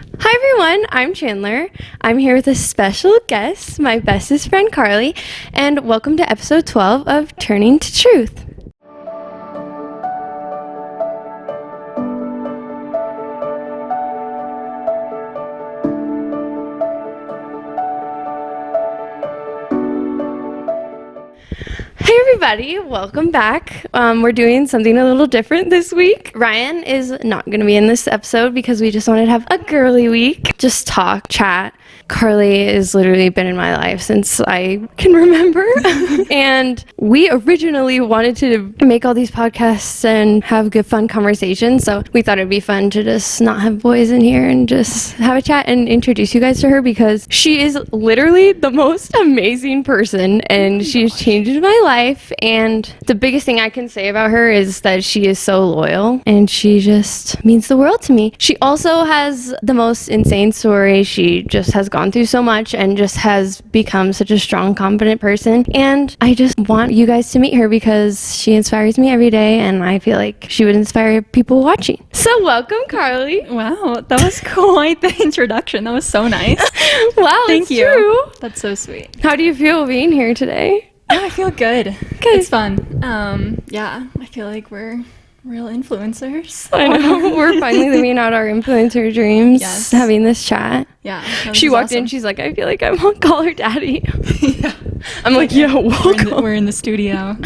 Hi everyone, I'm Chandler. I'm here with a special guest, my bestest friend Carly, and welcome to episode 12 of Turning to Truth. Hey everybody, welcome back. We're doing something a little different this week. Ryan is not going to be in this episode because we just wanted to have a girly week. Just talk, chat. Carly has literally been in my life since I can remember. And we originally wanted to make all these podcasts and have good fun conversations. So we thought it'd be fun to just not have boys in here and just have a chat and introduce you guys to her because she is literally the most amazing person and she's changed my life. And the biggest thing I can say about her is that she is so loyal and she just means the world to me. She also has the most insane story. She just has gone through so much and just has become such a strong, confident person. And I just want you guys to meet her because she inspires me every day and I feel like she would inspire people watching. So welcome, Carly. Wow, that was quite the introduction. That was so nice. Wow, Thank you. True. That's so sweet. How do you feel being here today? Oh, I feel good. Good. It's fun. Yeah, I feel like we're real influencers. I know. We're finally living out our influencer dreams, Yes. having this chat. Yeah. She walked in, she's like, I feel like I want to call her daddy. Yeah. I'm like, yeah, welcome. We're in the studio.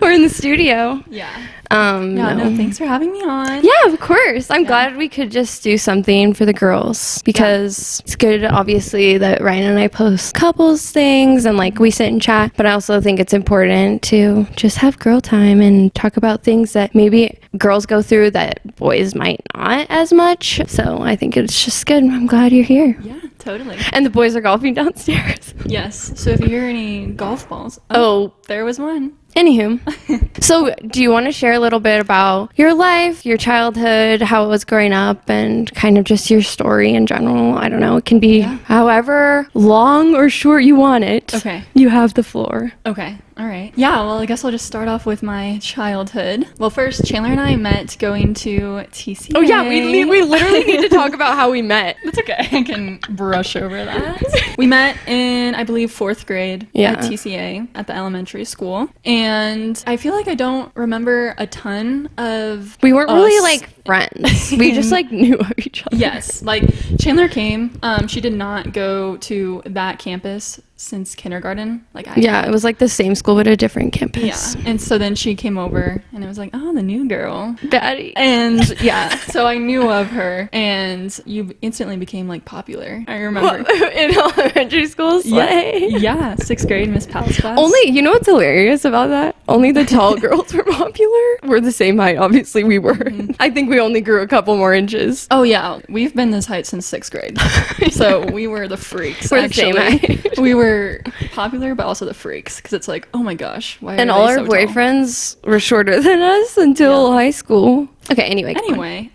We're in the studio. Yeah. No, Thanks for having me on. Yeah, of course. I'm glad we could just do something for the girls because it's good, obviously, that Ryan and I post couples things and like we sit and chat. But I also think it's important to just have girl time and talk about things that maybe girls go through that boys might not as much. So I think it's just good. I'm glad you're here. Yeah, totally. And the boys are golfing downstairs. Yes. So if you hear any golf balls, there was one. Anywho, so do you want to share a little bit about your life, your childhood, how it was growing up, and kind of just your story in general? I don't know. It can be however long or short you want it. Okay. You have the floor. Okay. All right. Yeah, well, I guess I'll just start off with my childhood. Well, first, Chandler and I met going to TCA. Oh, yeah. We literally need to talk about how we met. That's okay. I can brush over that. We met in, I believe, 4th grade at TCA at the elementary school. And I feel like I don't remember a ton of We weren't really, like, friends. We just, like, knew of each other. Yes. Like, Chandler came. She did not go to that campus since kindergarten. Yeah, it was like the same school but a different campus. Yeah, and so then she came over and it was like, oh, the new girl, daddy. And yeah, so I knew of her and you instantly became like popular. I remember in elementary school. Yeah, 6th grade Miss Powell's class. Only, you know what's hilarious about that? Only the tall girls were popular. We're the same height, obviously we were. I think we only grew a couple more inches. Oh yeah, we've been this height since 6th grade. So we were the freaks. We're actually the same height. We were popular but also the freaks because it's like, oh my gosh, why and are all they our so boyfriends were shorter than us until high school. Okay, anyway,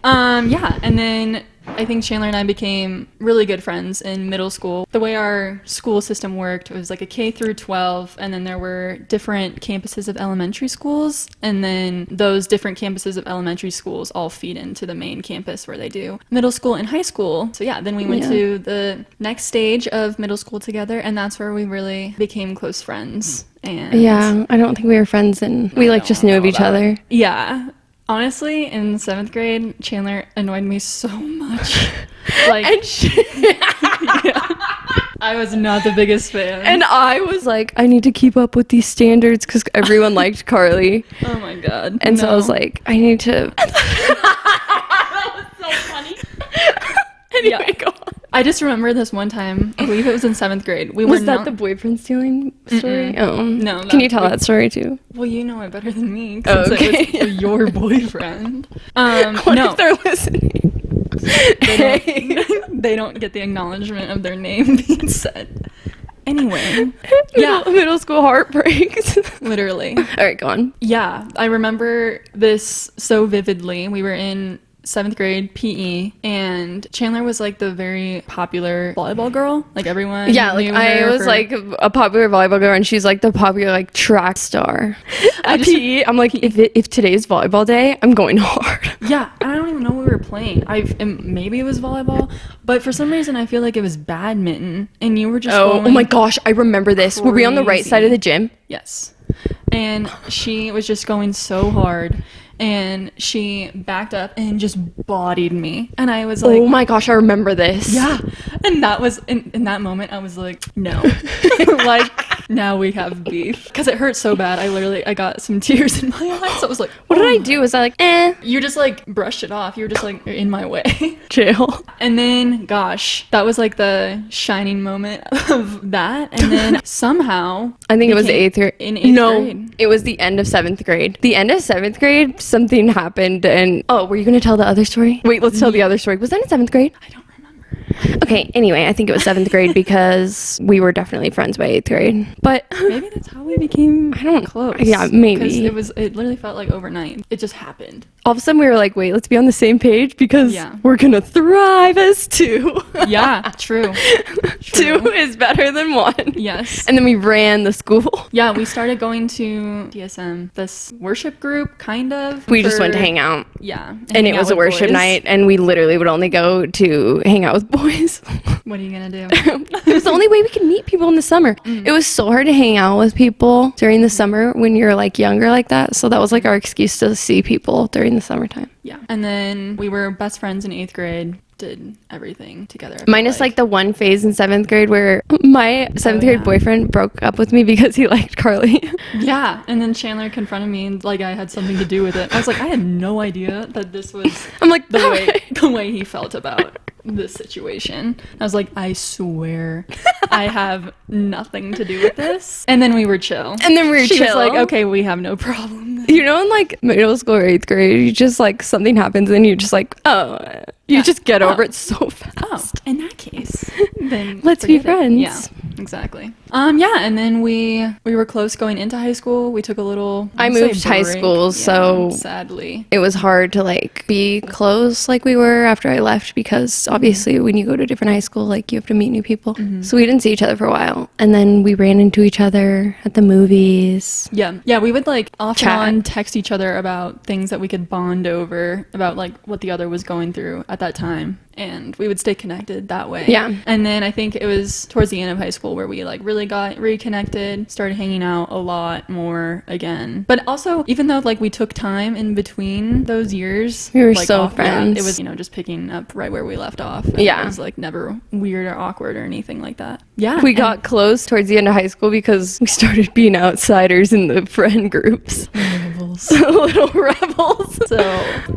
yeah, and then I think Chandler and I became really good friends in middle school. The way our school system worked was like a K through 12, and then there were different campuses of elementary schools, and then those different campuses of elementary schools all feed into the main campus where they do middle school and high school. So yeah, then we went to the next stage of middle school together, and that's where we really became close friends. And yeah, I don't think we were friends, and we like just knew of each other. Yeah. Honestly, in 7th grade, Chandler annoyed me so much. Like, I was not the biggest fan. And I was like, I need to keep up with these standards because everyone liked Carly. Oh my god. And so I was like, I need to. That was so funny. Anyway, go on. I just remember this one time, I believe it was in 7th grade. Was that the boyfriend stealing story? Mm-mm. Oh. No. Can you tell that story too? Well, you know it better than me. Oh, since okay. It was your boyfriend. What if they're listening? They don't get the acknowledgement of their name being said. Anyway. Middle school heartbreaks. Literally. All right, go on. Yeah, I remember this so vividly. We were in 7th grade PE, and Chandler was like the very popular volleyball girl. Like everyone like I was like a popular volleyball girl, and she's like the popular like track star. At PE, I'm like, if today's volleyball day, I'm going hard. Yeah, and I don't even know what we were playing. And maybe it was volleyball, but for some reason I feel like it was badminton, and you were just Oh going my gosh, I remember this. Were we on the right crazy. side of the gym? Yes. And she was just going so hard, and she backed up and just bodied me. And I was like, Oh my gosh, I remember this. yeah. And that was, in that moment, I was like, no. Like, now we have beef. Because it hurt so bad. I got some tears in my eyes. I was like, What did oh I do? Was I like, eh, You just like brushed it off. You were just like in my way. chill. And then, gosh, that was like the shining moment of that. And then somehow, I think it was became- eighth grade. In eighth No, grade. it was the end of 7th grade. The end of 7th grade, something happened, and were you gonna tell the other story? Wait, let's tell the other story. Was that in 7th grade? I don't remember. Okay, anyway, I think it was 7th grade because we were definitely friends by 8th grade. But Maybe that's how we became I don't- close. yeah, maybe. Because it literally felt like overnight. It just happened. all of a sudden we were like, wait, let's be on the same page because Yeah. we're gonna thrive as two. Yeah, true. Two is better than one. Yes. And then we ran the school. Yeah, we started going to DSM, this worship group, kind of. We just went to hang out. Yeah. And hang it out was a with worship boys. night, and we literally would only go to hang out with boys. What are you going to do? It was the only way we could meet people in the summer. It was so hard to hang out with people during the summer when you're like younger like that. So that was like our excuse to see people during the summertime. Yeah. And then we were best friends in 8th grade, did everything together. I felt Minus like the one phase in 7th grade where my 7th grade yeah. boyfriend broke up with me because he liked Carly. Yeah. And then Chandler confronted me and like I had something to do with it. I was like, I had no idea that this was I'm like, the way he felt about this situation. I was like, I swear I have nothing to do with this. And then we were chill. And then we were She was chill. like, okay, we have no problem. You know, in like middle school or 8th grade, you just like something happens and you just like, you just get over it so fast. Oh, in that case, then Let's be forget it. friends. Yeah, exactly. Yeah, and then we were close going into high school. We took a little. I wouldn't say moved high break. school, Yeah, so sadly. it was hard to like be close like we were after I left because obviously when you go to a different high school, like you have to meet new people. So we didn't see each other for a while. And then we ran into each other at the movies. Yeah, we would like off Chat. and on text each other about things that we could bond over, about like what the other was going through at that time. And we would stay connected that way. Yeah. And then I think it was towards the end of high school where we like really got reconnected, started hanging out a lot more again. But also, even though like we took time in between those years, We were like, so yeah, friends. it was, just picking up right where we left off. And Yeah. It was like never weird or awkward or anything like that. Yeah. We got close towards the end of high school because we started being outsiders in the friend groups. Little rebels. So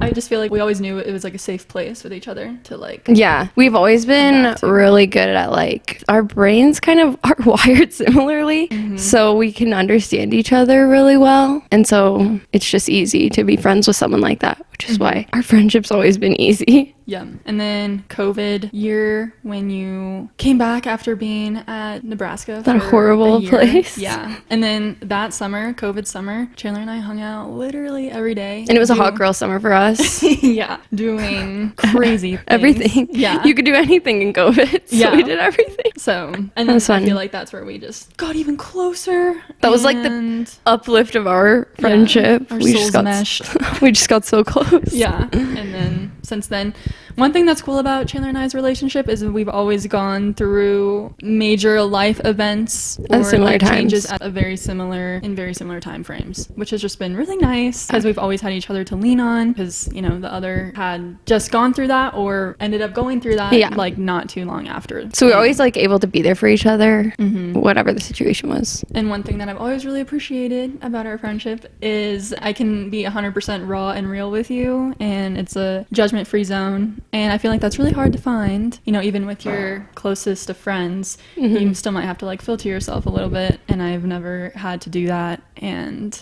I just feel like we always knew it was like a safe place with each other to like. Yeah, we've always been That too. really good at like our brains kind of are wired similarly, so we can understand each other really well, and so it's just easy to be friends with someone like that, which is why our friendship's always been easy. Yeah. And then COVID year when you came back after being at Nebraska. That for horrible a year. place. Yeah. And then that summer, COVID summer, Chandler and I hung out literally every day. And it was a hot girl summer for us. Yeah. Doing crazy things. Everything. Yeah. You could do anything in COVID, so Yeah. we did everything. So, and That then was I fun. feel like that's where we just got even closer. That was like the and- uplift of our friendship. our we souls just got meshed. we just got so close. Yeah. And then since then, one thing that's cool about Chandler and I's relationship is that we've always gone through major life events At or similar like, changes times. at a very similar time frames, which has just been really nice because we've always had each other to lean on because the other had just gone through that or ended up going through that Yeah. like not too long after. So we're always like able to be there for each other, whatever the situation was. And one thing that I've always really appreciated about our friendship is I can be 100% raw and real with you, and it's a judgment-free zone. And I feel like that's really hard to find. Even with your closest of friends, you still might have to like filter yourself a little bit. And I've never had to do that, and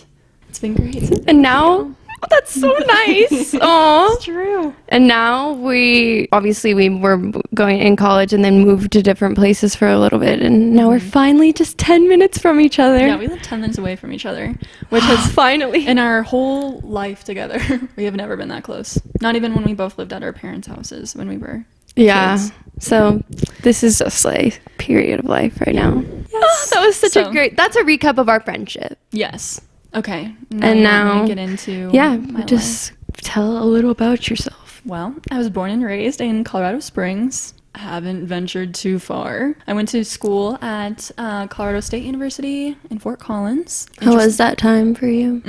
it's been great. And now, that's so nice. Aw. It's true. And now we were going in college and then moved to different places for a little bit, and now we're finally just 10 minutes from each other. Yeah, we live 10 minutes away from each other, which has finally. in our whole life together, we have never been that close. Not even when we both lived at our parents' houses when we were kids. So this is just like period of life right now. Yes. That was such So- a great. That's a recap of our friendship. Yes. Okay. And you want me now- to get into Yeah, my just tell a little about yourself. Well, I was born and raised in Colorado Springs. I haven't ventured too far. I went to school at Colorado State University in Fort Collins. How was that time for you?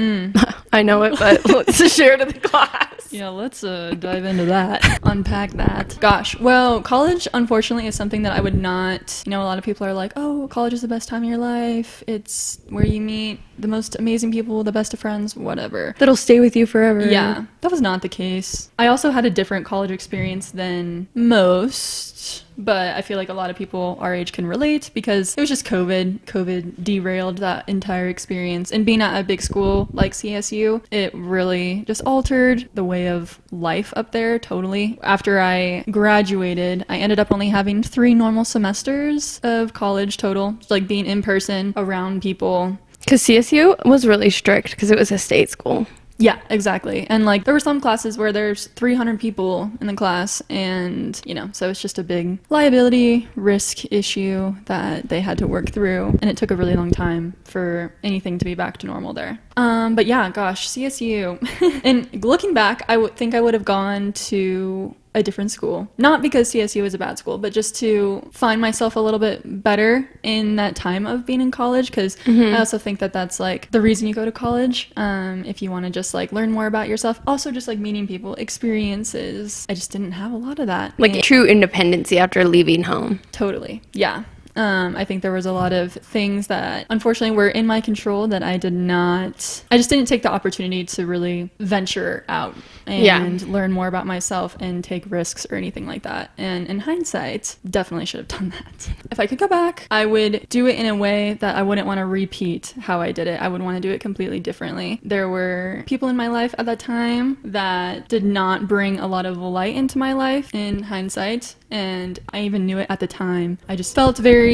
I know it, but let's share to the class. Yeah, let's dive into that, unpack that. Gosh, well, college, unfortunately, is something that I would not, a lot of people are like, oh, college is the best time of your life. It's where you meet the most amazing people, the best of friends, whatever. That'll stay with you forever. Yeah, that was not the case. I also had a different college experience than most, but I feel like a lot of people our age can relate because it was just COVID. COVID derailed that entire experience. And being at a big school like CSU, it really just altered the way of life up there totally. After I graduated, I ended up only having 3 normal semesters of college total, like being in person around people. Because CSU was really strict because it was a state school. Yeah, exactly. And like there were some classes where there's 300 people in the class and, so it's just a big liability risk issue that they had to work through. And it took a really long time for anything to be back to normal there. But yeah, gosh, CSU. And looking back, I would think I would have gone to a different school. Not because CSU is a bad school, but just to find myself a little bit better in that time of being in college. Because I also think that that's like the reason you go to college. If you want to just like learn more about yourself. Also just like meeting people, experiences. I just didn't have a lot of that. Like true independency after leaving home. Totally. Yeah. I think there was a lot of things that unfortunately were in my control that I just didn't take the opportunity to really venture out and learn more about myself and take risks or anything like that. And in hindsight, definitely should have done that. If I could go back, I would do it in a way that I wouldn't want to repeat how I did it. I would want to do it completely differently. There were people in my life at that time that did not bring a lot of light into my life in hindsight. And I even knew it at the time. I just felt very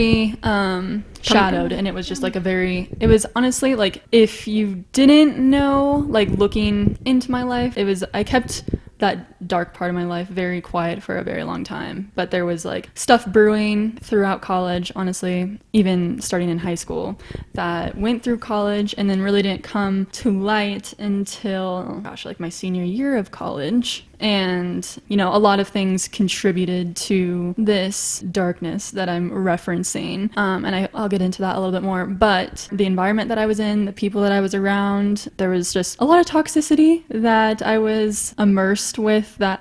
shadowed, and it was just like it was honestly like if you didn't know, like looking into my life, I kept that dark part of my life very quiet for a very long time. But there was like stuff brewing throughout college, honestly, even starting in high school, that went through college and then really didn't come to light until, like my senior year of college. And, a lot of things contributed to this darkness that I'm referencing. And I'll get into that a little bit more. But the environment that I was in, the people that I was around, there was just a lot of toxicity that I was immersed with that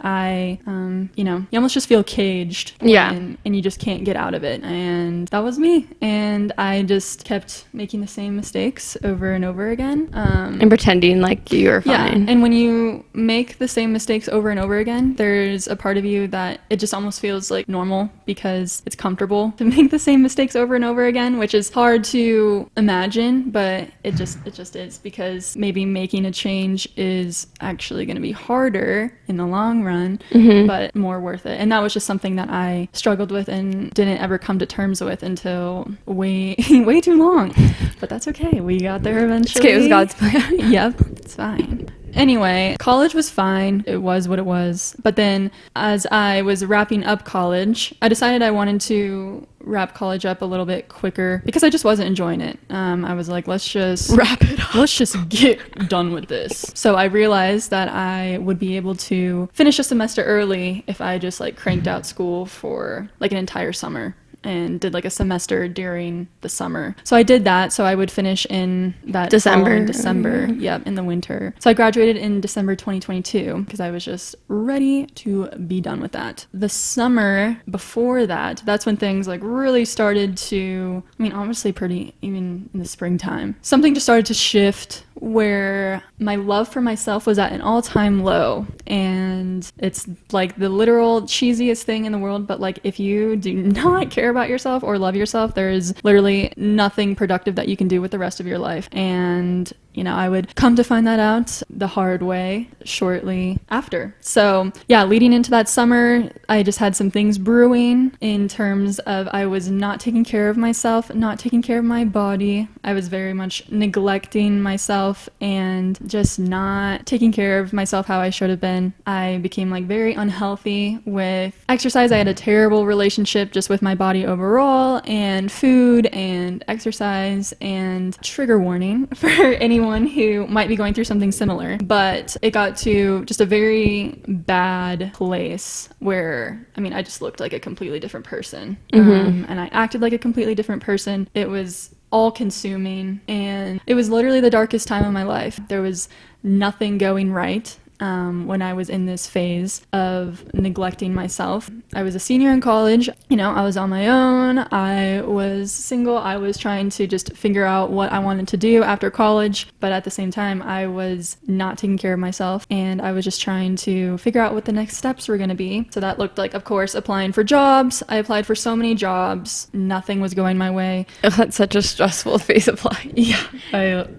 you almost just feel caged. And you just can't get out of it. And that was me. And I just kept making the same mistakes over and over again. And pretending like you were fine. Yeah. And when you make the same mistakes over and over again, there's a part of you that it just almost feels like normal because it's comfortable to make the same mistakes over and over again, which is hard to imagine, but it just is, because maybe making a change is actually going to be harder in the long run, but more worth it. And that was just something that I struggled with and didn't ever come to terms with until way too long. But that's okay. We got there eventually. It was God's plan. Yep, it's fine. Anyway, college was fine. It was what it was. But then as I was wrapping up college, I decided I wanted to wrap college up a little bit quicker because I just wasn't enjoying it. I was like, let's just wrap it up. Let's just get done with this. So I realized that I would be able to finish a semester early if I just like cranked out school for like an entire summer and did like a semester during the summer. So I did that. So I would finish in that December. Yep, in the winter. So I graduated in December 2022 because I was just ready to be done with that. The summer before that, that's when things like really started to, obviously pretty even in the springtime, something just started to shift where my love for myself was at an all-time low. And it's like the literal cheesiest thing in the world, but like if you do not care about yourself or love yourself, there is literally nothing productive that you can do with the rest of your life. And I would come to find that out the hard way shortly after. So yeah, leading into that summer, I just had some things brewing in terms of I was not taking care of myself, not taking care of my body. I was very much neglecting myself and just not taking care of myself how I should have been. I became like very unhealthy with exercise. I had a terrible relationship just with my body overall, and food and exercise. And trigger warning for anyone anyone who might be going through something similar. But it got to just a very bad place where, I mean, I just looked like a completely different person. And I acted like a completely different person. It was all consuming, and it was literally the darkest time of my life. There was nothing going right. When I was in this phase of neglecting myself. I was a senior in college, you know, I was on my own, I was single, I was trying to just figure out what I wanted to do after college, but at the same time, I was not taking care of myself, and I was just trying to figure out what the next steps were going to be. So that looked like, of course, applying for jobs. I applied for so many jobs, nothing was going my way. Oh, that's such a stressful phase of life. Yeah,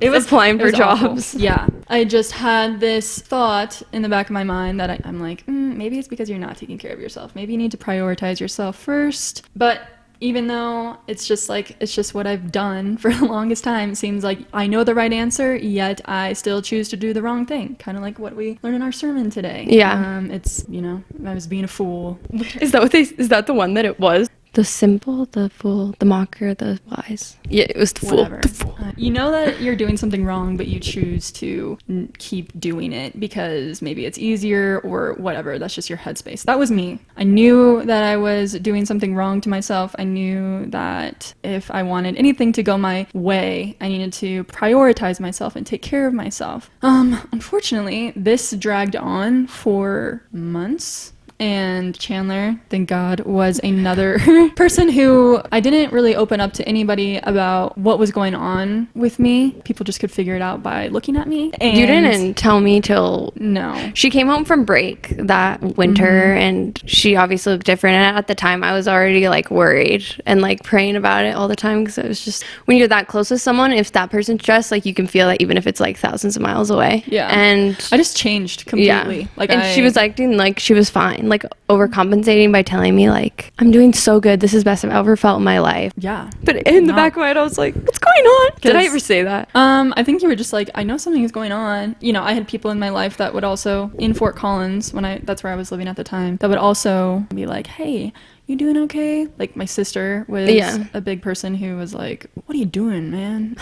it was applying for jobs. Awful. Yeah, I just had this thought in the back of my mind that I'm like, maybe it's because you're not taking care of yourself. Maybe you need to prioritize yourself first. But even though it's just what I've done for the longest time, it seems like I know the right answer, yet I still choose to do the wrong thing. Kind of like what we learned in our sermon today. Yeah. It's, you know, I was being a fool. Is that the one that it was? The simple, the fool, the mocker, the wise. Yeah, it was the fool. Whatever. The fool. You know that you're doing something wrong, but you choose to keep doing it because maybe it's easier or whatever. That's just your headspace. That was me. I knew that I was doing something wrong to myself. I knew that if I wanted anything to go my way, I needed to prioritize myself and take care of myself. Unfortunately, this dragged on for months. And Chandler, thank God, was another person who I didn't really open up to anybody about what was going on with me. People just could figure it out by looking at me. And you didn't tell me till... No. She came home from break that winter, and she obviously looked different. And at the time, I was already, like, worried and, like, praying about it all the time, because it was just... When you're that close with someone, if that person's stressed, like, you can feel it even if it's, like, thousands of miles away. Yeah. And... I just changed completely. Yeah. Like, and she was acting like she was fine. Like, overcompensating by telling me, like, I'm doing so good, this is the best I've ever felt in my life. Yeah. But in the back of my head, I was like, what's going on? Did I ever say that? I think you were just like, I know something is going on. You know, I had people in my life that would also, in Fort Collins, that's where I was living at the time, that would also be like, hey, you doing okay? Like, my sister was a big person who was like, what are you doing, man?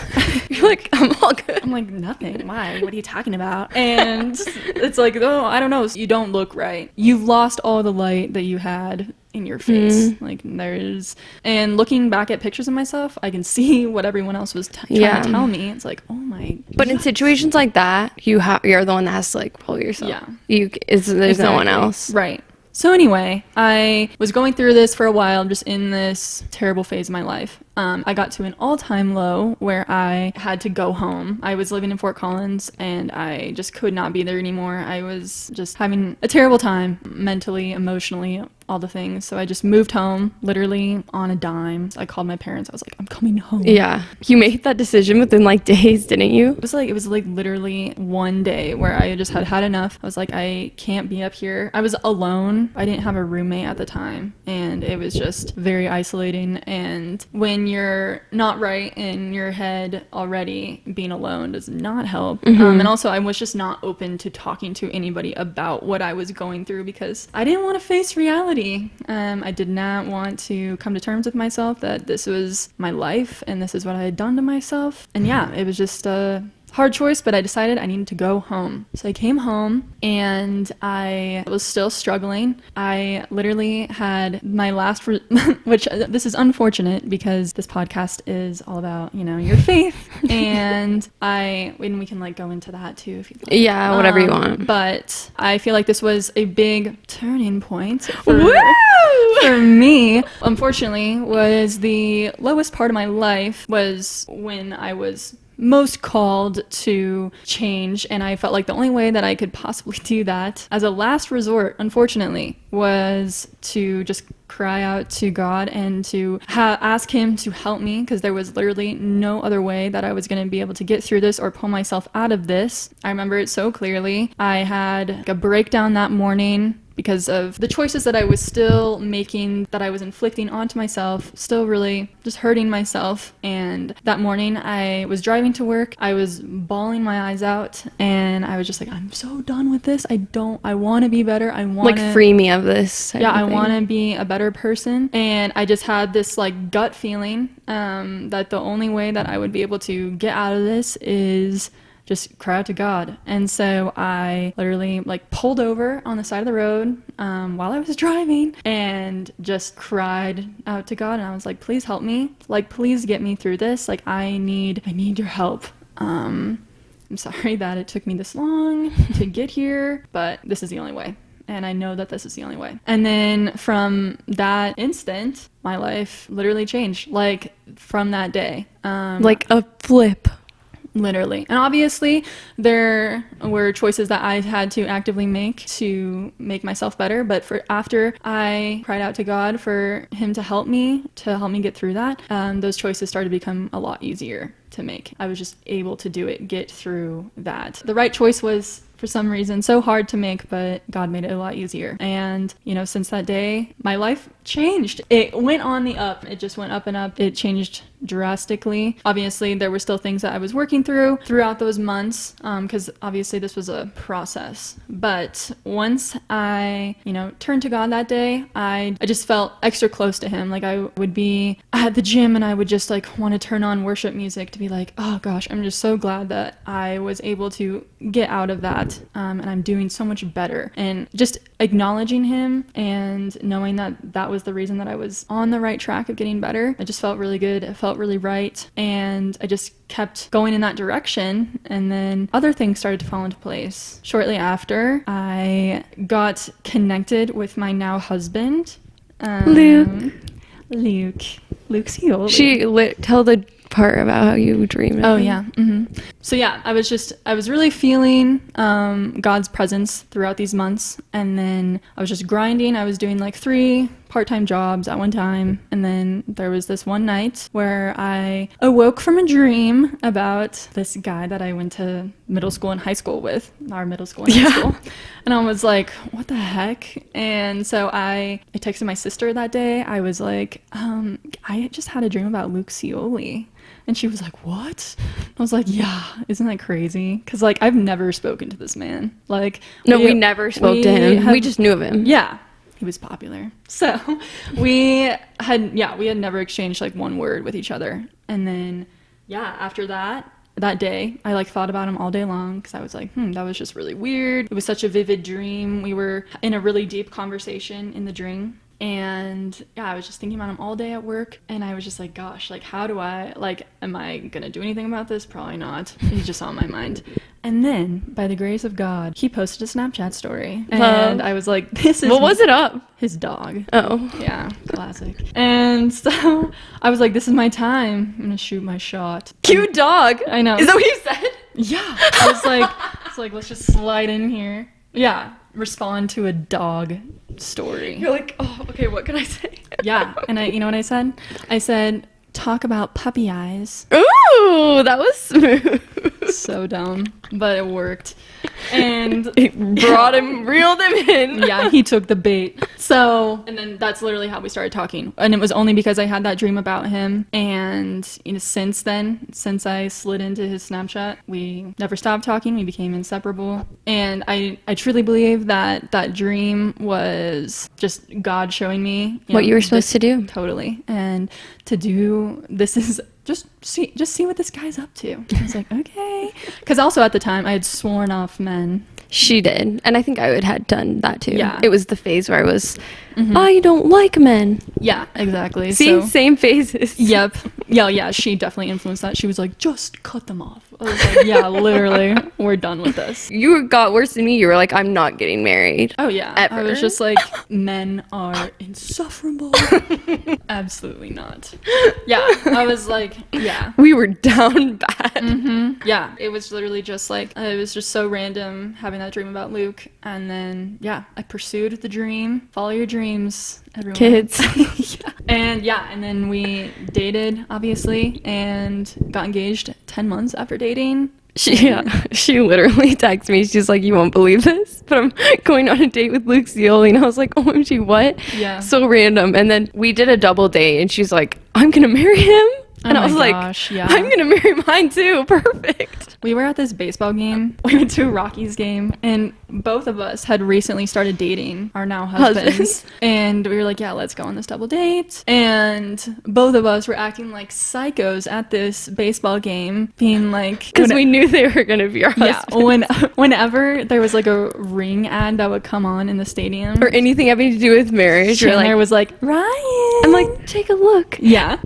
You're like, I'm all good. I'm like, nothing. Why? What are you talking about? And it's like, oh, I don't know. You don't look right. You've lost all the light that you had in your face. Like, and looking back at ppictures of myself, I can see what everyone else was trying to tell me. It's like, oh my. But in situations like that, you're the one that has to, like, pull yourself. Yeah. There's no one else. Right. So anyway, I was going through this for a while, just in this terrible phase of my life. I got to an all-time low where I had to go home. I was living in Fort Collins, and I just could not be there anymore. I was just having a terrible time, mentally, emotionally, all the things. So I just moved home, literally on a dime. I called my parents. I was like, I'm coming home. Yeah. You made that decision within, like, days, didn't you? It was like literally one day where I just had enough. I was like, I can't be up here. I was alone. I didn't have a roommate at the time, and it was just very isolating. And when you're not right in your head already, being alone does not help. And also, I was just not open to talking to anybody about what I was going through because I didn't want to face reality. I did not want to come to terms with myself that this was my life and this is what I had done to myself. And yeah, it was just a hard choice, but I decided I needed to go home. So I came home, and I was still struggling. I literally had my last, which this is unfortunate because this podcast is all about, you know, your faith. And we can, like, go into that too if you'd like. Yeah, whatever you want. But I feel like this was a big turning point for me. Unfortunately, was the lowest part of my life was when I was most called to change, and I felt like the only way that I could possibly do that as a last resort, unfortunately, was to just cry out to God and to ask him to help me, because there was literally no other way that I was going to be able to get through this or pull myself out of this. I remember it so clearly. I had a breakdown that morning because of the choices that I was still making, that I was inflicting onto myself, still really just hurting myself. And that morning I was driving to work, I was bawling my eyes out, and I was just like, I'm so done with this. I want to be better. I want to, like, free me of this. Yeah, I want to be a better person. And I just had this, like, gut feeling that the only way that I would be able to get out of this is just cry out to God. And so I literally like pulled over on the side of the road while I was driving and just cried out to God. And I was like, please help me. Like, please get me through this. Like, I need your help. I'm sorry that it took me this long to get here, but this is the only way. And I know that this is the only way. And then from that instant, my life literally changed. Like, from that day. Like a flip. Literally. And obviously, there were choices that I had to actively make to make myself better. But after I cried out to God for him to help me get through that, those choices started to become a lot easier to make. I was just able to do it, get through that. The right choice was, for some reason, so hard to make, but God made it a lot easier. And, you know, since that day, my life changed. It went on the up. It just went up and up. It changed drastically. Obviously, there were still things that I was working through throughout those months, because obviously this was a process. But once I, you know, turned to God that day, I just felt extra close to him. Like, I would be at the gym and I would just like want to turn on worship music to be like, oh gosh, I'm just so glad that I was able to get out of that, and I'm doing so much better. And just acknowledging him and knowing that that was the reason that I was on the right track of getting better, it just felt really good. It felt really right. And I just kept going in that direction. And then other things started to fall into place. Shortly after, I got connected with my now husband. Luke Seoli. Tell the part about how you dream. Oh yeah. Mm-hmm. So yeah, I was really feeling God's presence throughout these months, and then I was just grinding. I was doing like 3 part-time jobs at one time, and then there was this one night where I awoke from a dream about this guy that I went to middle school and high school with, our middle school and high school, and I was like, what the heck? And so I texted my sister that day. I was like, I just had a dream about Luke Seoli. And she was like, what? I was like, yeah, isn't that crazy? Because, like, I've never spoken to this man. Like, no, we never spoke to him. We just knew of him. Yeah, he was popular. So we had never exchanged, like, one word with each other. And then, yeah, after that day, I, like, thought about him all day long because I was like, that was just really weird. It was such a vivid dream. We were in a really deep conversation in the dream. And yeah, I was just thinking about him all day at work, and I was just like, gosh, like, how do I, like, am I gonna do anything about this? Probably not. He's just on my mind. And then, by the grace of God, he posted a Snapchat story, and I was like, this is... What was it up? His dog. Oh. Yeah, classic. And so, I was like, this is my time. I'm gonna shoot my shot. Cute dog. I know. Is that what you said? Yeah. I was like, let's just slide in here. Yeah. Respond to a dog story. You're like, oh, okay, what can I say? Yeah. And you know what I said? I said, talk about puppy eyes. Ooh, that was smooth. So dumb, but it worked. And reeled him in. Yeah, he took the bait. So, and then that's literally how we started talking. And it was only because I had that dream about him. And, you know, since I slid into his Snapchat, we never stopped talking. We became inseparable. And I truly believe that dream was just God showing me what you were supposed to do. Totally. And to do this is just see what this guy's up to. I was like, okay. Because also at the time, I had sworn off men. She did. And I think I had done that too. Yeah. It was the phase where I was, I don't like men. Yeah, exactly. See, same phases. Yep. Yeah, she definitely influenced that. She was like, just cut them off. I was like, yeah, literally, we're done with this. You got worse than me. You were like, I'm not getting married. Oh, yeah. Ever. I was just like, men are insufferable. Absolutely not. Yeah, I was like, yeah. We were down bad. Yeah, it was literally just like, it was just so random having that dream about Luke. And then, yeah, I pursued the dream. Follow your dreams, everyone. Kids. And then we dated, obviously, and got engaged 10 months after dating. She literally texted me. She's like, you won't believe this, but I'm going on a date with Luke Seoli. And I was like, OMG, what? Yeah. So random. And then we did a double date, and she's like, I'm going to marry him. And I was like, yeah. I'm going to marry mine too. Perfect. We were at this baseball game. We went to a Rockies game, and both of us had recently started dating our now husbands. And we were like, yeah, let's go on this double date. And both of us were acting like psychos at this baseball game, being like... Because we knew they were going to be our husbands. Yeah, whenever there was like a ring ad that would come on in the stadium. Or anything having to do with marriage. Chandler was like, Ryan. I'm like, take a look. Yeah.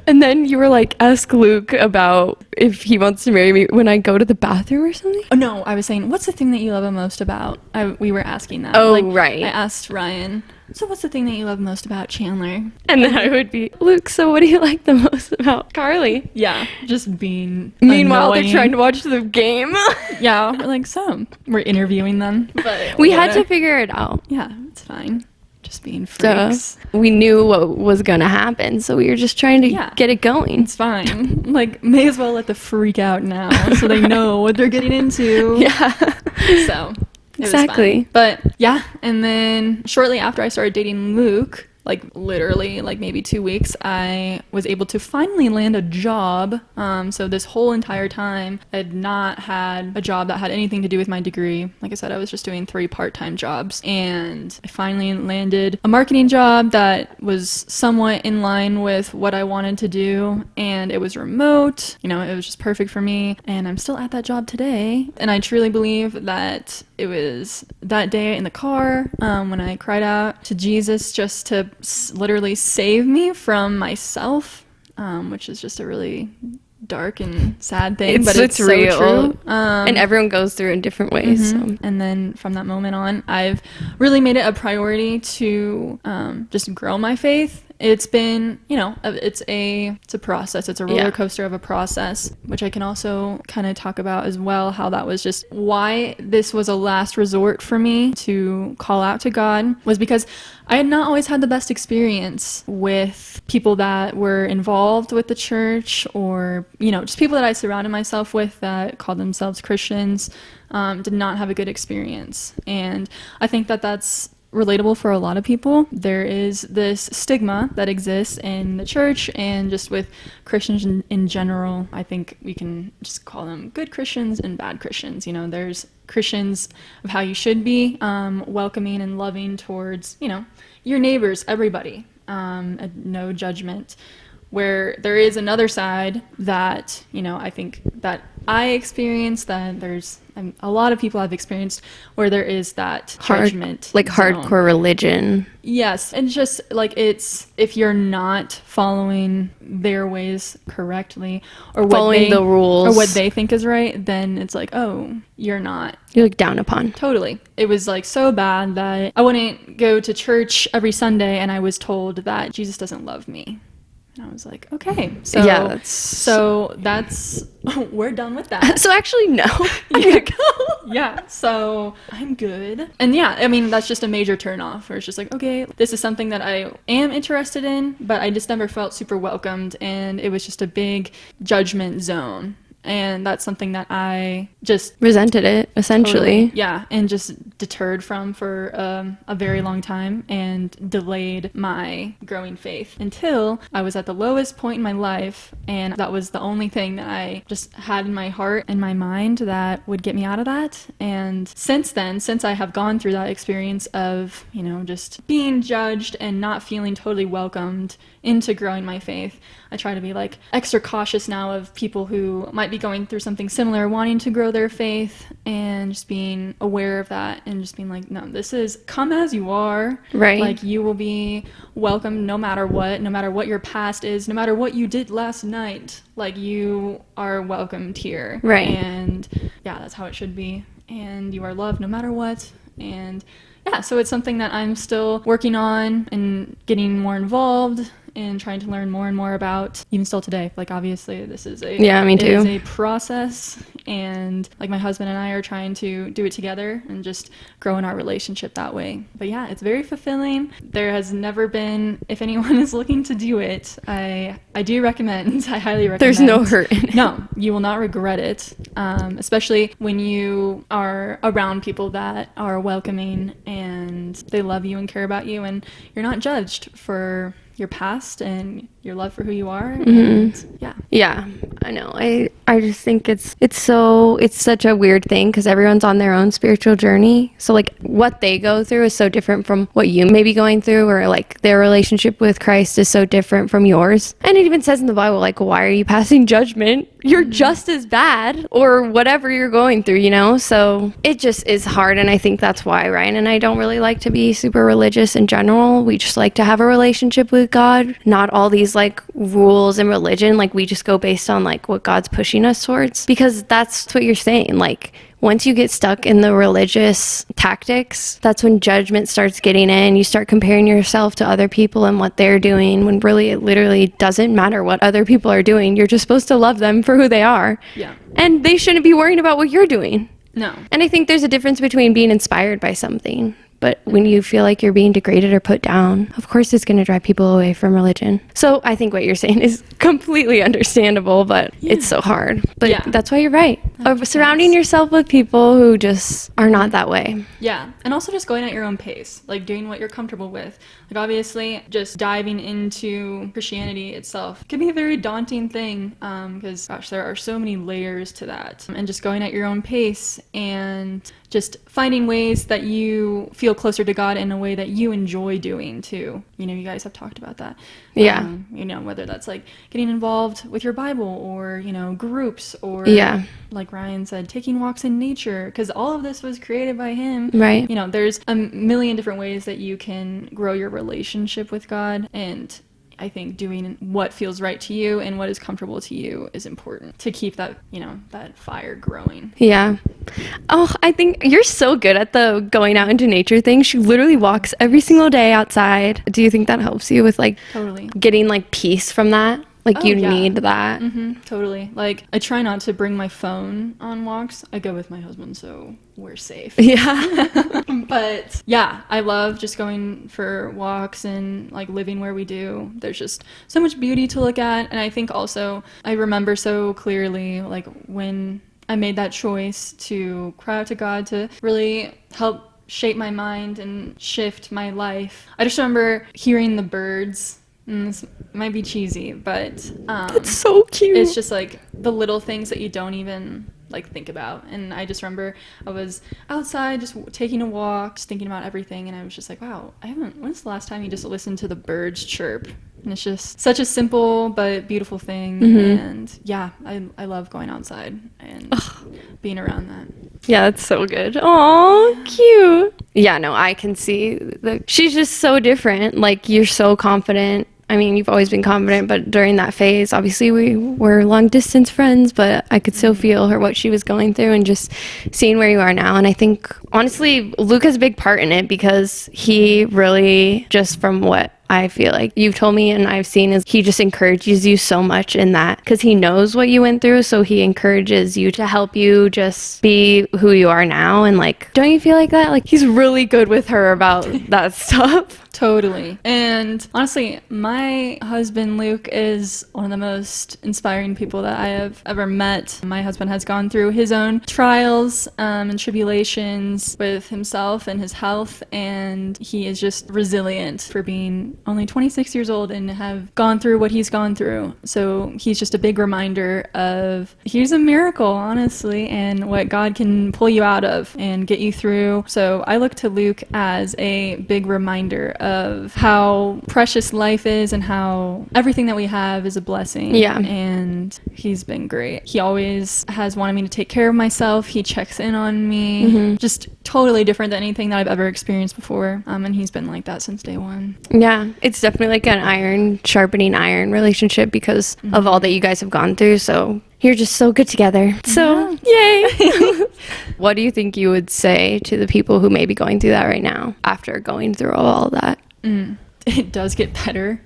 And then you were like, ask Luke about if he wants to marry me when I go to the bathroom or something. Oh, no, I was saying, what's the thing that you love most about? We were asking that. Oh, right. I asked Ryan, so what's the thing that you love most about Chandler? And then I would be, Luke, so what do you like the most about Carly? Yeah, just being Meanwhile, annoying. they're trying to watch the game. Yeah, we're like, so we're interviewing them. But we had to figure it out. Yeah, it's fine. Just being So freaks. we knew what was going to happen, so we were just trying to get it going. It's fine. Like, may as well let the freak out now so they know what they're getting into. Yeah. So, it exactly. was fine. But, yeah, and then shortly after I started dating Luke, like literally like maybe 2 weeks, I was able to finally land a job. So this whole entire time I had not had a job that had anything to do with my degree. Like I said, I was just doing 3 part-time jobs, and I finally landed a marketing job that was somewhat in line with what I wanted to do, and it was remote. You know, it was just perfect for me, and I'm still at that job today. And I truly believe that it was that day in the car when I cried out to Jesus just to literally save me from myself, which is just a really dark and sad thing, but it's so real. True. And everyone goes through it in different ways. So. And then from that moment on, I've really made it a priority to just grow my faith. It's been, you know, it's a process. It's a roller coaster of a process, which I can also kind of talk about as well, how that was just why this was a last resort for me to call out to God, was because I had not always had the best experience with people that were involved with the church, or, you know, just people that I surrounded myself with that called themselves Christians, did not have a good experience. And I think that that's relatable for a lot of people. There is this stigma that exists in the church and just with Christians in general. I think we can just call them good Christians and bad Christians. You know, there's Christians of how you should be, welcoming and loving towards, you know, your neighbors, everybody, no judgment. Where there is another side that, you know, I think that I experienced, that there's a lot of people have experienced, where there is that judgment. Like hardcore religion. Yes. And just like, it's, if you're not following their ways correctly, or what following the rules, or what they think is right, then it's like, oh, you're not. You're like down upon. Totally. It was like so bad that I wouldn't go to church every Sunday, and I was told that Jesus doesn't love me. And I was like, okay, so yeah, that's we're done with that. So actually, no, I'm gonna go. Yeah, so I'm good. And yeah, I mean, that's just a major turnoff, where it's just like, okay, this is something that I am interested in, but I just never felt super welcomed, and it was just a big judgment zone. And that's something that I just resented it, essentially. Totally, yeah, and just deterred from for a very long time, and delayed my growing faith until I was at the lowest point in my life, and that was the only thing that I just had in my heart and my mind that would get me out of that. And since then, since I have gone through that experience of, you know, just being judged and not feeling totally welcomed into growing my faith, I try to be like extra cautious now of people who might be going through something similar, wanting to grow their faith, and just being aware of that, and just being like, no, this is come as you are. Right. Like, you will be welcomed no matter what your past is, no matter what you did last night. Like, you are welcomed here. Right. And yeah, that's how it should be. And you are loved no matter what. And yeah, so it's something that I'm still working on and getting more involved and trying to learn more and more about, even still today. Like, obviously this is me too. It is a process, and like my husband and I are trying to do it together and just grow in our relationship that way. But yeah, it's very fulfilling. There has never been, if anyone is looking to do it, I do recommend, I highly recommend. There's no hurt in it. No, you will not regret it, especially when you are around people that are welcoming and they love you and care about you, and you're not judged for your past and your love for who you are. And Yeah, I know. I just think it's such a weird thing because everyone's on their own spiritual journey. So like what they go through is so different from what you may be going through, or like their relationship with Christ is so different from yours. And it even says in the Bible, like, why are you passing judgment? You're just as bad, or whatever you're going through, you know? So it just is hard. And I think that's why Ryan and I don't really like to be super religious in general. We just like to have a relationship with God, not all these like rules and religion. Like we just go based on like what God's pushing us towards, because that's what you're saying. Like once you get stuck in the religious tactics, that's when judgment starts getting in. You start comparing yourself to other people and what they're doing, when really it literally doesn't matter what other people are doing. You're just supposed to love them for who they are. Yeah. And they shouldn't be worrying about what you're doing. No. And I think there's a difference between being inspired by something, but when you feel like you're being degraded or put down, of course it's going to drive people away from religion. So I think what you're saying is completely understandable, but it's so hard. But that's why you're right. Surrounding yourself with people who just are not that way. Yeah. And also just going at your own pace, like doing what you're comfortable with. Like obviously just diving into Christianity itself can be a very daunting thing, because gosh, there are so many layers to that. And just going at your own pace and just finding ways that you feel closer to God in a way that you enjoy doing too. You know, you guys have talked about that. Yeah. You know, whether that's like getting involved with your Bible or, you know, groups, or like Ryan said, taking walks in nature, because all of this was created by him. Right. You know, there's a million different ways that you can grow your relationship with God, and I think doing what feels right to you and what is comfortable to you is important to keep that, you know, that fire growing. Yeah. Oh, I think you're so good at the going out into nature thing. She literally walks every single day outside. Do you think that helps you with like Totally getting like peace from that? Like you need that. Totally. Like I try not to bring my phone on walks. I go with my husband, so we're safe. Yeah. But yeah, I love just going for walks and like living where we do. There's just so much beauty to look at. And I think also I remember so clearly like when I made that choice to cry out to God to really help shape my mind and shift my life. I just remember hearing the birds. And this might be cheesy, but that's so cute. It's just like the little things that you don't even like think about. And I just remember I was outside just taking a walk, just thinking about everything, and I was just like, wow, when's the last time you just listened to the birds chirp? And it's just such a simple but beautiful thing. And yeah, I love going outside and being around that. Yeah, that's so good. Oh, cute. Yeah, no, I can see she's just so different. Like you're so confident. I mean, you've always been confident, but during that phase, obviously we were long distance friends, but I could still feel what she was going through, and just seeing where you are now. And I think, honestly, Luke has a big part in it, because he really, just from what I feel like you've told me and I've seen, is he just encourages you so much in that, because he knows what you went through, so he encourages you to help you just be who you are now. And like, don't you feel like that? Like he's really good with her about that stuff. Totally. And honestly, my husband Luke is one of the most inspiring people that I have ever met. My husband has gone through his own trials and tribulations with himself and his health, and he is just resilient for being only 26 years old and have gone through what he's gone through. So he's just a big reminder of he's a miracle, honestly, and what God can pull you out of and get you through. So I look to Luke as a big reminder of how precious life is and how everything that we have is a blessing. Yeah. And he's been great. He always has wanted me to take care of myself. He checks in on me. Just totally different than anything that I've ever experienced before. And he's been like that since day one. Yeah, it's definitely like an iron sharpening iron relationship because of all that you guys have gone through. So you're just so good together. So yay. What do you think you would say to the people who may be going through that right now after going through all that? It does get better.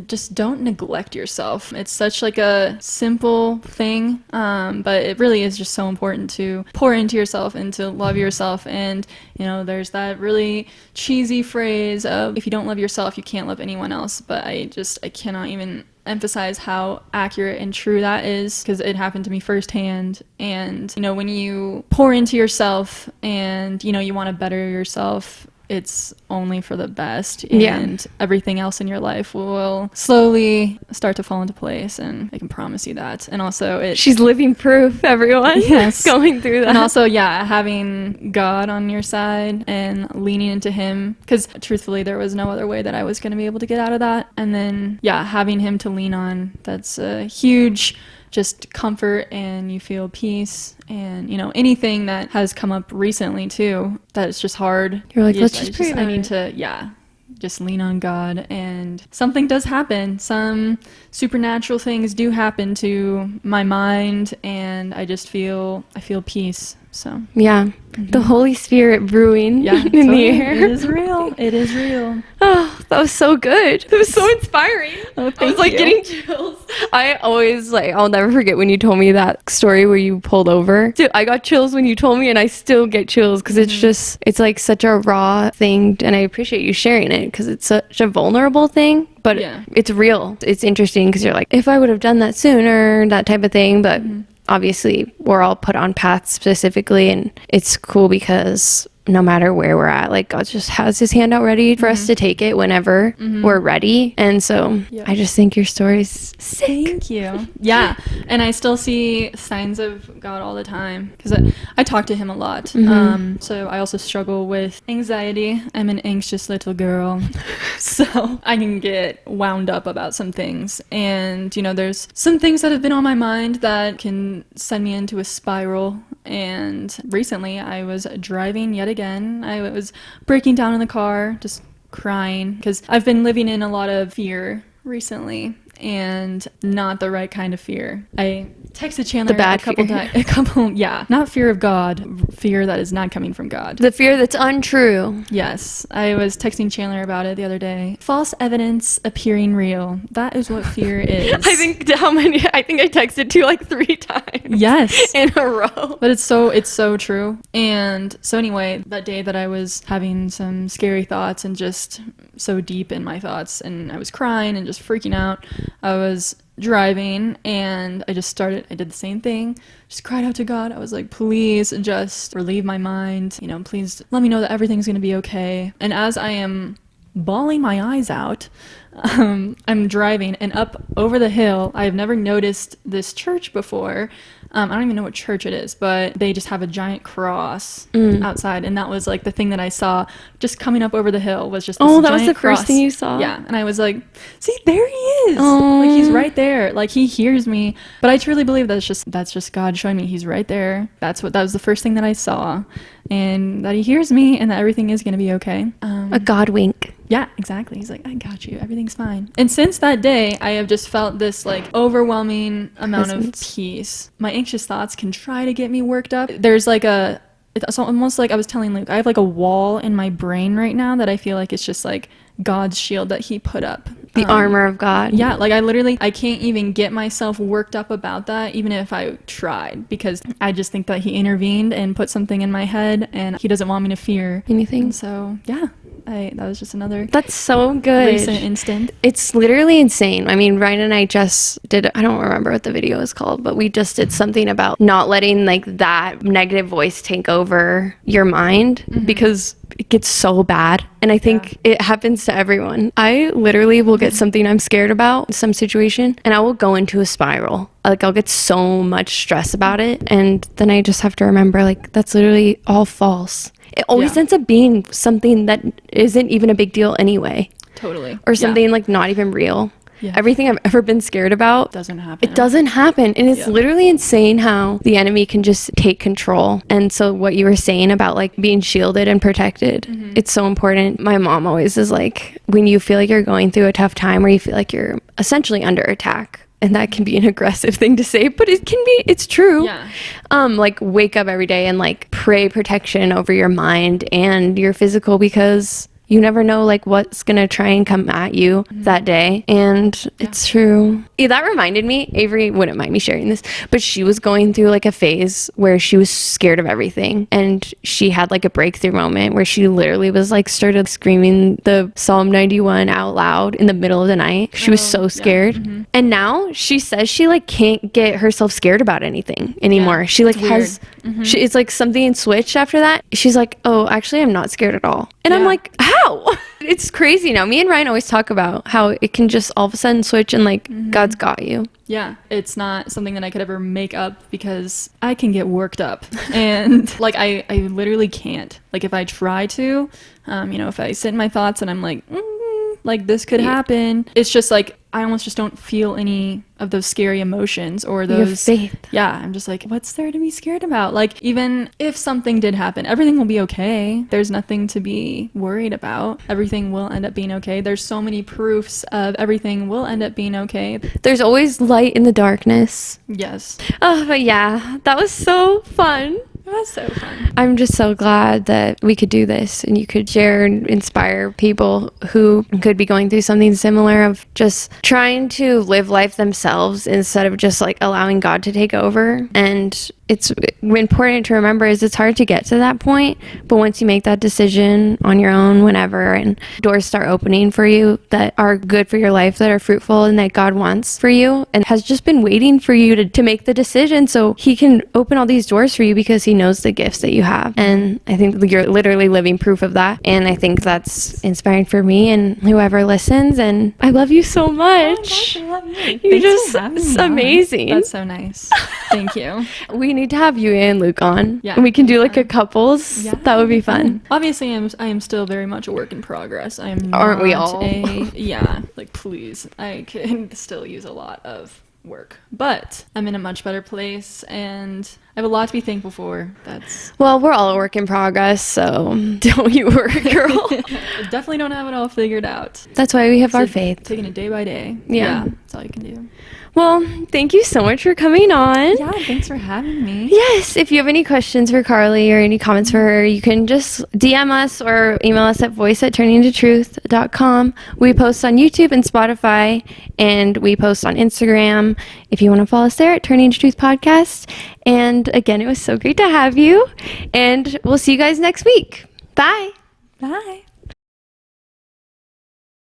Just don't neglect yourself. It's such like a simple thing, but it really is just so important to pour into yourself and to love yourself. And, you know, there's that really cheesy phrase of if you don't love yourself, you can't love anyone else. But I cannot even emphasize how accurate and true that is, because it happened to me firsthand. And, you know, when you pour into yourself and, you know, you want to better yourself, it's only for the best, Yeah. and everything else in your life will slowly start to fall into place, and I can promise you that. And also She's living proof, everyone. Yes. Going through that. and also, yeah, having God on your side and leaning into him, because truthfully there was no other way that I was going to be able to get out of that. And then, yeah, having him to lean on, that's a huge just comfort, and you feel peace. And anything that has come up recently too, that it's just hard, You're like, let's I just pray I about need it. to, yeah, just lean on God. And something does happen, some supernatural things do happen to my mind, and I feel peace. So Yeah. The Holy Spirit brewing yeah, in totally. the air. It is real. It is real. Oh, that was so good. It was so inspiring. Oh, I thank was like you. getting chills. I always I'll never forget when you told me that story where you pulled over. Dude, I got chills when you told me, and I still get chills because it's like such a raw thing. And I appreciate you sharing it because it's such a vulnerable thing, but Yeah. it's real. It's interesting because you're like, if I would have done that sooner, that type of thing. But obviously we're all put on paths specifically, and it's cool because no matter where we're at, like God just has his hand out ready for us to take it whenever we're ready. And so Yeah. I just think your story's sick. Thank you. Yeah, and I still see signs of God all the time because I talk to him a lot. So I also struggle with anxiety. I'm an anxious little girl, so I can get wound up about some things. And there's some things that have been on my mind that can send me into a spiral. And recently I was driving yet again. I was breaking down in the car, just crying, because I've been living in a lot of fear recently, and not the right kind of fear. I texted Chandler The bad a couple, yeah, not fear of God, fear that is not coming from God. The fear that's untrue. Yes, I was texting Chandler about it the other day. False evidence appearing real. That is what fear is. I think I texted to you like 3 times. Yes. In a row. But it's so true. And so anyway, that day that I was having some scary thoughts and just so deep in my thoughts, and I was crying and just freaking out, I was driving, and I did the same thing, just cried out to God. I was like, please just relieve my mind, please let me know that everything's gonna be okay. And as I am bawling my eyes out, I'm driving, and up over the hill, I've never noticed this church before. I don't even know what church it is, but they just have a giant cross outside, and that was like the thing that I saw just coming up over the hill was just this Oh, that was giant the first cross. thing you saw? Yeah, and I was like, see, there he is. Oh. Like, he's right there. Like, he hears me. But I truly believe that's just God showing me he's right there. That was the first thing that I saw, and that he hears me, and that everything is going to be okay. A God wink. Yeah, exactly. He's like, I got you. Everything's fine. And since that day, I have just felt this like overwhelming amount of peace. My anxious thoughts can try to get me worked up. There's like it's almost like I was telling Luke, I have like a wall in my brain right now that I feel like it's just like God's shield that he put up. The armor of God. Yeah, like I can't even get myself worked up about that, even if I tried, because I just think that he intervened and put something in my head, and he doesn't want me to fear anything. And so, yeah. That was just another That's so good. recent instant. It's literally insane. I mean, Ryan and I just did, I don't remember what the video is called, but we just did something about not letting like that negative voice take over your mind, because it gets so bad. And I think it happens to everyone. I literally will get something I'm scared about, some situation, and I will go into a spiral. Like, I'll get so much stress about it, and then I just have to remember, like, that's literally all false. It always ends up being something that isn't even a big deal anyway. Totally. Or something like not even real. Yeah. Everything I've ever been scared about Doesn't happen. It doesn't happen. And it's literally insane how the enemy can just take control. And so what you were saying about like being shielded and protected, it's so important. My mom always is like, when you feel like you're going through a tough time, where you feel like you're essentially under attack, and that can be an aggressive thing to say, but it's true. Yeah. Like, wake up every day and like pray protection over your mind and your physical, because you never know like what's gonna try and come at you that day. And it's true. Yeah, that reminded me, Avery wouldn't mind me sharing this, but she was going through like a phase where she was scared of everything, and she had like a breakthrough moment where she literally was like started screaming the Psalm 91 out loud in the middle of the night. She was so scared. And now she says she like can't get herself scared about anything anymore. Yeah, she like it's has it's like something switched after that. She's like, oh, actually I'm not scared at all. And I'm Yeah. like, how? It's crazy now. Me and Ryan always talk about how it can just all of a sudden switch and like God's got you. Yeah, it's not something that I could ever make up because I can get worked up. And like I literally can't. Like if I try to, if I sit in my thoughts and I'm like this could happen, it's just like I almost just don't feel any of those scary emotions or You have those faith. Yeah, I'm just like, what's there to be scared about? Like even if something did happen, everything will be okay. There's nothing to be worried about. Everything will end up being okay. There's so many proofs of everything will end up being okay. There's always light in the darkness. Yes. Oh, but yeah, that was so fun. It was so fun. I'm just so glad that we could do this and you could share and inspire people who could be going through something similar of just trying to live life themselves instead of just like allowing God to take over. And it's important to remember is it's hard to get to that point, but once you make that decision on your own whenever and doors start opening for you that are good for your life, that are fruitful and that God wants for you and has just been waiting for you to make the decision so he can open all these doors for you because he knows the gifts that you have. And I think you're literally living proof of that. And I think that's inspiring for me and whoever listens. And I love you so much. I love you. You're just amazing. That's so nice. Thank you. We need to have you and Luke on. Yeah, And we can do like a couples. Yeah, That would be fun. Obviously, I am still very much a work in progress. I am Aren't we not all? Yeah, like please, I can still use a lot of work, but I'm in a much better place and I have a lot to be thankful for. Well, we're all a work in progress, so don't you worry, girl. I definitely don't have it all figured out. That's why we have our So, faith. taking it day by day. Yeah. That's all you can do. Well, thank you so much for coming on. Yeah, thanks for having me. Yes, if you have any questions for Carly or any comments for her, you can just DM us or email us at voice@turningtotruth.com. We post on YouTube and Spotify, and we post on Instagram if you want to follow us there at Turning to Truth Podcast. And again, it was so great to have you, and we'll see you guys next week. Bye. Bye.